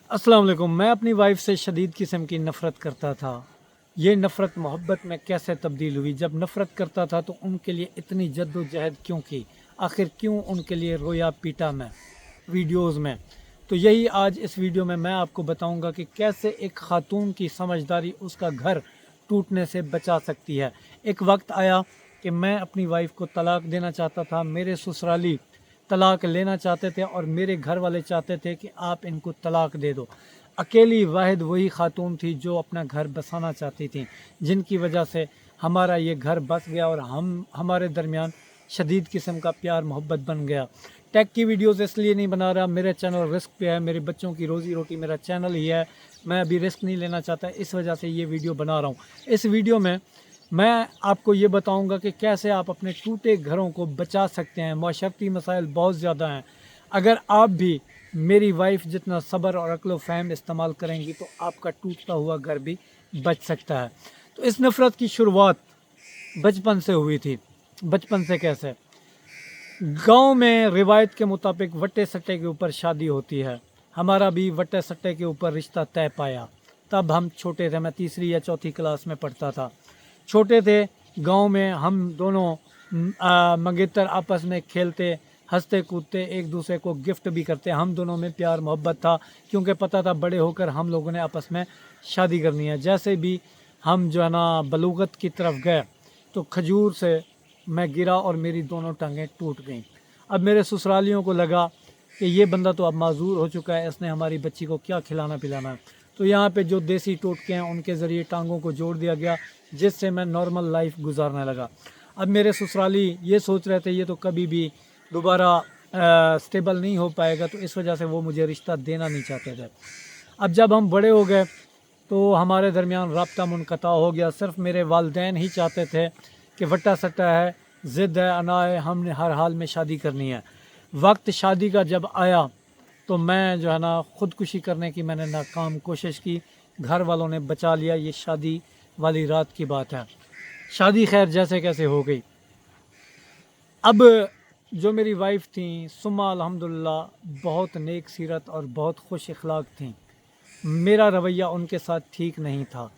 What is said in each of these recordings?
अस्सलाम वालेकुम। मैं अपनी वाइफ से शदीद किस्म की नफ़रत करता था। ये नफ़रत मोहब्बत में कैसे तब्दील हुई? जब नफ़रत करता था तो उनके लिए इतनी जद्दोजहद क्यों की? आखिर क्यों उनके लिए रोया पीटा मैं वीडियोज़ में? तो यही आज इस वीडियो में मैं आपको बताऊंगा कि कैसे एक ख़ातून की समझदारी उसका घर टूटने से बचा सकती है। एक वक्त आया कि मैं अपनी वाइफ को तलाक देना चाहता था। मेरे ससुराली तलाक लेना चाहते थे और मेरे घर वाले चाहते थे कि आप इनको तलाक दे दो। अकेली वाहिद वही खातून थी जो अपना घर बसाना चाहती थी, जिनकी वजह से हमारा ये घर बस गया और हमारे दरमियान शदीद किस्म का प्यार मोहब्बत बन गया। टेक की वीडियोस इसलिए नहीं बना रहा, मेरा चैनल रिस्क पे है, मेरे बच्चों की रोज़ी रोटी मेरा चैनल ही है। मैं अभी रिस्क नहीं लेना चाहता, इस वजह से ये वीडियो बना रहा हूँ। इस वीडियो में मैं आपको ये बताऊंगा कि कैसे आप अपने टूटे घरों को बचा सकते हैं। माशरती मसाइल बहुत ज़्यादा हैं। अगर आप भी मेरी वाइफ जितना सब्र और अक्ल व फ़हम इस्तेमाल करेंगी तो आपका टूटता हुआ घर भी बच सकता है। तो इस नफ़रत की शुरुआत बचपन से हुई थी। बचपन से कैसे? गांव में रिवायत के मुताबिक वट्टे सट्टे के ऊपर शादी होती है। हमारा भी वट्टे सट्टे के ऊपर रिश्ता तय पाया। तब हम छोटे थे, मैं तीसरी या चौथी क्लास में पढ़ता था। छोटे थे, गांव में हम दोनों मंगेतर आपस में खेलते हंसते कूदते, एक दूसरे को गिफ्ट भी करते। हम दोनों में प्यार मोहब्बत था, क्योंकि पता था बड़े होकर हम लोगों ने आपस में शादी करनी है। जैसे भी हम जो है ना बलूगत की तरफ गए तो खजूर से मैं गिरा और मेरी दोनों टांगें टूट गईं। अब मेरे ससुरालियों को लगा कि ये बंदा तो अब माजूर हो चुका है, इसने हमारी बच्ची को क्या खिलाना पिलाना है। तो यहाँ पे जो देसी टोटके हैं उनके ज़रिए टांगों को जोड़ दिया गया, जिससे मैं नॉर्मल लाइफ गुजारने लगा। अब मेरे ससुराली ये सोच रहे थे ये तो कभी भी दोबारा स्टेबल नहीं हो पाएगा, तो इस वजह से वो मुझे रिश्ता देना नहीं चाहते थे। अब जब हम बड़े हो गए तो हमारे दरमियान राब्ता मुनक़ता हो गया। सिर्फ मेरे वालिदैन ही चाहते थे कि वट्टा सट्टा है, ज़िद है, अना है, हमने हर हाल में शादी करनी है। वक्त शादी का जब आया तो मैं जो है ना ख़ुदकुशी करने की मैंने नाकाम कोशिश की। घर वालों ने बचा लिया। ये शादी वाली रात की बात है। शादी खैर जैसे कैसे हो गई। अब जो मेरी वाइफ थी सुम्मा अल्हम्दुलिल्लाह बहुत नेक सीरत और बहुत खुश अखलाक थी। मेरा रवैया उनके साथ ठीक नहीं था,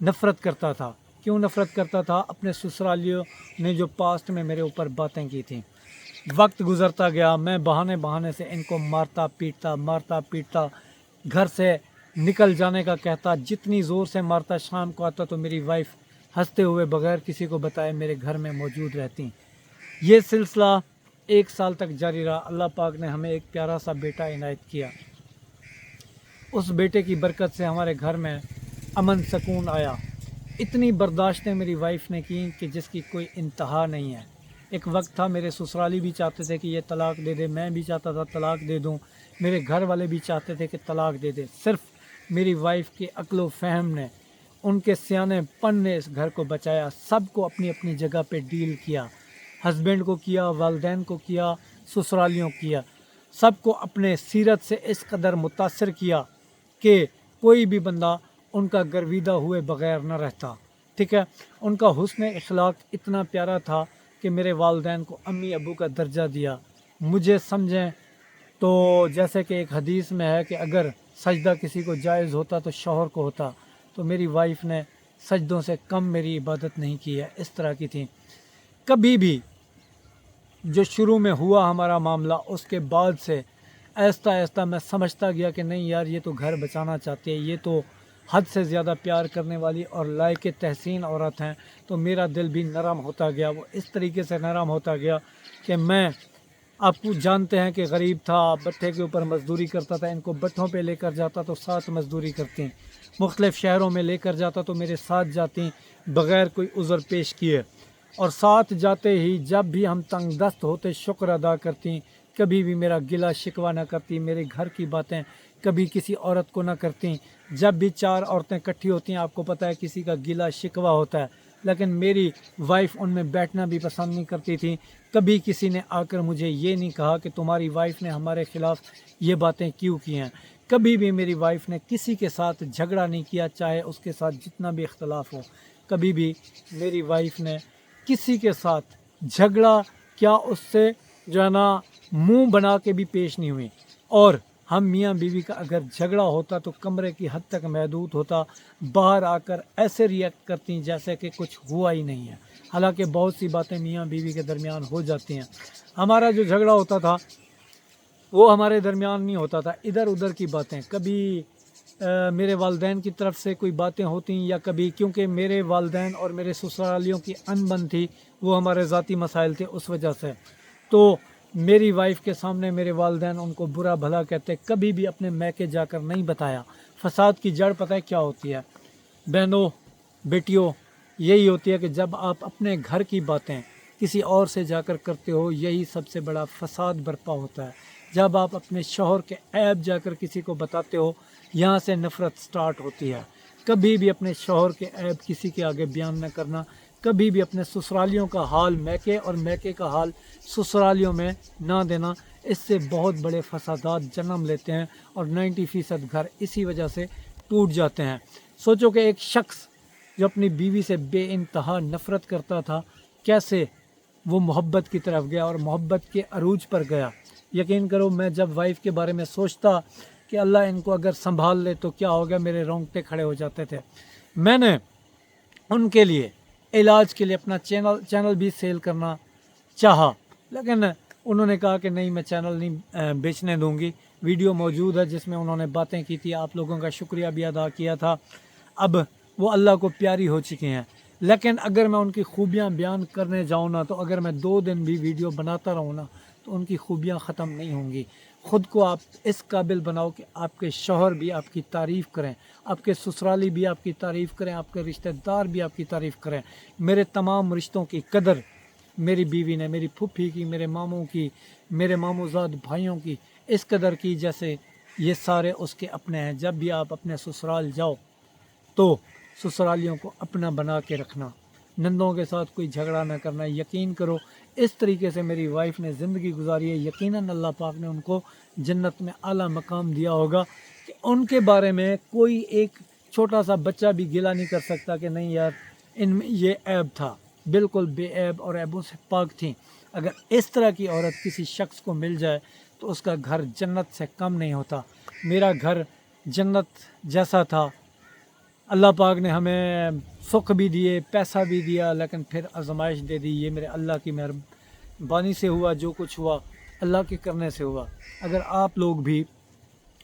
नफ़रत करता था। क्यों नफ़रत करता था? अपने ससुरालियों ने जो पास्ट में मेरे ऊपर बातें की थी। वक्त गुज़रता गया, मैं बहाने बहाने से इनको मारता पीटता घर से निकल जाने का कहता। जितनी ज़ोर से मारता, शाम को आता तो मेरी वाइफ हंसते हुए बगैर किसी को बताए मेरे घर में मौजूद रहती। ये सिलसिला 1 साल तक जारी रहा। अल्लाह पाक ने हमें एक प्यारा सा बेटा इनायत किया। उस बेटे की बरकत से हमारे घर में अमन सुकून आया। इतनी बर्दाश्तें मेरी वाइफ ने की कि जिसकी कोई इंतहा नहीं है। एक वक्त था मेरे ससुराली भी चाहते थे कि ये तलाक दे दे, मैं भी चाहता था तलाक दे दूं, मेरे घर वाले भी चाहते थे कि तलाक दे दे। सिर्फ मेरी वाइफ के अक्ल व फ़हम ने, उनके सियानेपन ने इस घर को बचाया। सबको अपनी अपनी जगह पे डील किया। हस्बैंड को किया, वालिदैन को किया, ससुरालियों को किया। सबको अपने सीरत से इस कदर मुतासर किया कि कोई भी बंदा उनका गर्विदा हुए बग़ैर न रहता। ठीक है, उनका हुस्न अखलाक इतना प्यारा था कि मेरे वालिदैन को अम्मी अबू का दर्जा दिया। मुझे समझें तो जैसे कि एक हदीस में है कि अगर सजदा किसी को जायज़ होता तो शौहर को होता, तो मेरी वाइफ ने सजदों से कम मेरी इबादत नहीं की है। इस तरह की थी। कभी भी जो शुरू में हुआ हमारा मामला, उसके बाद से आहिस्ता आहिस्ता मैं समझता गया कि नहीं यार, ये तो घर बचाना चाहती है, ये तो हद से ज़्यादा प्यार करने वाली और लायक तहसीन औरत हैं। तो मेरा दिल भी नरम होता गया। वो इस तरीके से नरम होता गया कि मैं, आप जानते हैं कि गरीब था, भट्ठे के ऊपर मज़दूरी करता था। इनको भट्ठों पे लेकर जाता तो साथ मज़दूरी करती, मुख्तलिफ़ शहरों में लेकर जाता तो मेरे साथ जाती बग़ैर कोई उज़र पेश किए। और साथ जाते ही जब भी हम तंग दस्त होते शुक्र अदा करती। कभी भी मेरा गिला शिकवा ना करती, मेरे घर की बातें कभी किसी औरत को ना करती। जब भी 4 औरतें इकट्ठी होती हैं, आपको पता है किसी का गिला शिकवा होता है, लेकिन मेरी वाइफ उनमें बैठना भी पसंद नहीं करती थी। कभी किसी ने आकर मुझे ये नहीं कहा कि तुम्हारी वाइफ ने हमारे ख़िलाफ़ ये बातें क्यों की हैं। कभी भी मेरी वाइफ ने किसी के साथ झगड़ा नहीं किया, चाहे उसके साथ जितना भी इख्तलाफ हो। कभी भी मेरी वाइफ ने किसी के साथ झगड़ा क्या, उससे जो है ना मुंह बना के भी पेश नहीं हुई। और ہم میاں بیوی کا اگر جھگڑا ہوتا تو کمرے کی حد تک محدود ہوتا، باہر آ کر ایسے ریئیکٹ کرتی جیسے کہ کچھ ہوا ہی نہیں ہے، حالانکہ بہت سی باتیں میاں بیوی کے درمیان ہو جاتی ہیں۔ ہمارا جو جھگڑا ہوتا تھا وہ ہمارے درمیان نہیں ہوتا تھا، ادھر ادھر کی باتیں، کبھی میرے والدین کی طرف سے کوئی باتیں ہوتی یا کبھی، کیونکہ میرے والدین اور میرے سسرالیوں کی انبن تھی، وہ ہمارے ذاتی مسائل تھے، اس وجہ سے تو میری وائف کے سامنے میرے والدین ان کو برا بھلا کہتے، کبھی بھی اپنے میکے جا کر نہیں بتایا۔ فساد کی جڑ پتہ ہے کیا ہوتی ہے بہنوں بیٹیوں؟ یہی ہوتی ہے کہ جب آپ اپنے گھر کی باتیں کسی اور سے جا کر کرتے ہو، یہی سب سے بڑا فساد برپا ہوتا ہے۔ جب آپ اپنے شوہر کے عیب جا کر کسی کو بتاتے ہو، یہاں سے نفرت سٹارٹ ہوتی ہے۔ کبھی بھی اپنے شوہر کے عیب کسی کے آگے بیان نہ کرنا، کبھی بھی اپنے سسرالیوں کا حال میکے اور میکے کا حال سسرالیوں میں نہ دینا، اس سے بہت بڑے فسادات جنم لیتے ہیں اور 90% گھر اسی وجہ سے ٹوٹ جاتے ہیں۔ سوچو کہ ایک شخص جو اپنی بیوی سے بے انتہا نفرت کرتا تھا، کیسے وہ محبت کی طرف گیا اور محبت کے عروج پر گیا۔ یقین کرو، میں جب وائف کے بارے میں سوچتا کہ اللہ ان کو اگر سنبھال لے تو کیا ہو گیا، میرے رونگٹے کھڑے ہو جاتے تھے۔ میں نے ان کے لیے علاج کے لیے اپنا چینل بھی سیل کرنا چاہا، لیکن انہوں نے کہا کہ نہیں، میں چینل نہیں بیچنے دوں گی۔ ویڈیو موجود ہے جس میں انہوں نے باتیں کی تھی، آپ لوگوں کا شکریہ بھی ادا کیا تھا۔ اب وہ اللہ کو پیاری ہو چکی ہیں، لیکن اگر میں ان کی خوبیاں بیان کرنے جاؤں نا، تو اگر میں 2 دن بھی ویڈیو بناتا رہوں نا تو ان کی خوبیاں ختم نہیں ہوں گی۔ خود کو آپ اس قابل بناؤ کہ آپ کے شوہر بھی آپ کی تعریف کریں، آپ کے سسرالی بھی آپ کی تعریف کریں، آپ کے رشتہ دار بھی آپ کی تعریف کریں۔ میرے تمام رشتوں کی قدر میری بیوی نے، میری پھپھی کی، میرے ماموں کی، میرے ماموں زاد بھائیوں کی اس قدر کی جیسے یہ سارے اس کے اپنے ہیں۔ جب بھی آپ اپنے سسرال جاؤ تو سسرالیوں کو اپنا بنا کے رکھنا، نندوں کے ساتھ کوئی جھگڑا نہ کرنا۔ یقین کرو اس طریقے سے میری وائف نے زندگی گزاری ہے، یقیناً اللہ پاک نے ان کو جنت میں اعلیٰ مقام دیا ہوگا کہ ان کے بارے میں کوئی ایک چھوٹا سا بچہ بھی گلہ نہیں کر سکتا کہ نہیں یار ان میں یہ عیب تھا۔ بالکل بے عیب اور عیبوں سے پاک تھیں۔ اگر اس طرح کی عورت کسی شخص کو مل جائے تو اس کا گھر جنت سے کم نہیں ہوتا۔ میرا گھر جنت جیسا تھا۔ اللہ پاک نے ہمیں سکھ بھی دیے، پیسہ بھی دیا، لیکن پھر آزمائش دے دی۔ یہ میرے اللہ کی مہربانی سے ہوا، جو کچھ ہوا اللہ کے کرنے سے ہوا۔ اگر آپ لوگ بھی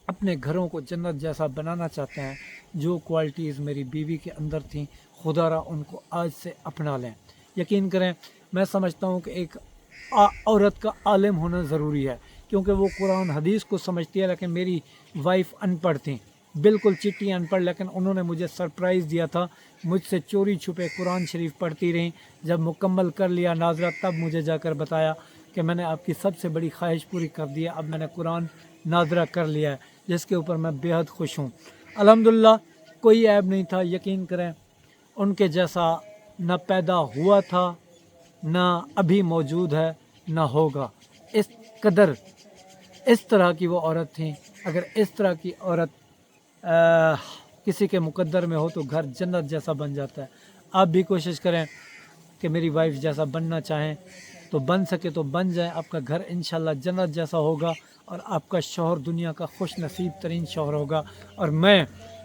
اپنے گھروں کو جنت جیسا بنانا چاہتے ہیں، جو کوالٹیز میری بیوی کے اندر تھیں، خدا را ان کو آج سے اپنا لیں۔ یقین کریں، میں سمجھتا ہوں کہ ایک عورت کا عالم ہونا ضروری ہے، کیونکہ وہ قرآن حدیث کو سمجھتی ہے، لیکن میری وائف ان پڑھ تھیں، بالکل چٹی ان پڑھ، لیکن انہوں نے مجھے سرپرائز دیا تھا، مجھ سے چوری چھپے قرآن شریف پڑھتی رہیں۔ جب مکمل کر لیا ناظرہ، تب مجھے جا کر بتایا کہ میں نے آپ کی سب سے بڑی خواہش پوری کر دی ہے، اب میں نے قرآن ناظرہ کر لیا ہے، جس کے اوپر میں بے حد خوش ہوں۔ الحمدللہ کوئی عیب نہیں تھا۔ یقین کریں ان کے جیسا نہ پیدا ہوا تھا، نہ ابھی موجود ہے، نہ ہوگا۔ اس قدر اس طرح کی وہ عورت تھیں۔ اگر اس طرح کی عورت کسی کے مقدر میں ہو تو گھر جنت جیسا بن جاتا ہے۔ آپ بھی کوشش کریں کہ میری وائف جیسا بننا چاہیں تو بن سکے تو بن جائیں، آپ کا گھر انشاءاللہ جنت جیسا ہوگا اور آپ کا شوہر دنیا کا خوش نصیب ترین شوہر ہوگا۔ اور میں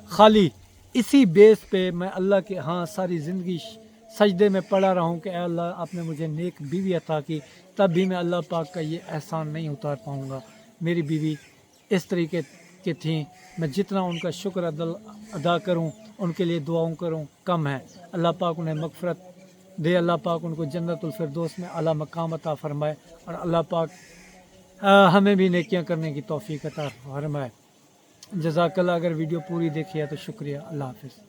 خالی اسی بیس پہ میں اللہ کے ہاں ساری زندگی سجدے میں پڑا رہا ہوں کہ اے اللہ آپ نے مجھے نیک بیوی عطا کی، تب بھی میں اللہ پاک کا یہ احسان نہیں اتار پاؤں گا۔ میری بیوی اس طریقے کی تھیں، میں جتنا ان کا شکر ادا کروں، ان کے لیے دعاؤں کروں، کم ہے۔ اللہ پاک انہیں مغفرت دے، اللہ پاک ان کو جنت الفردوس میں اعلیٰ مقام عطا فرمائے، اور اللہ پاک ہمیں بھی نیکیاں کرنے کی توفیق عطا فرمائے۔ جزاک اللہ۔ اگر ویڈیو پوری دیکھی ہے تو شکریہ۔ اللہ حافظ۔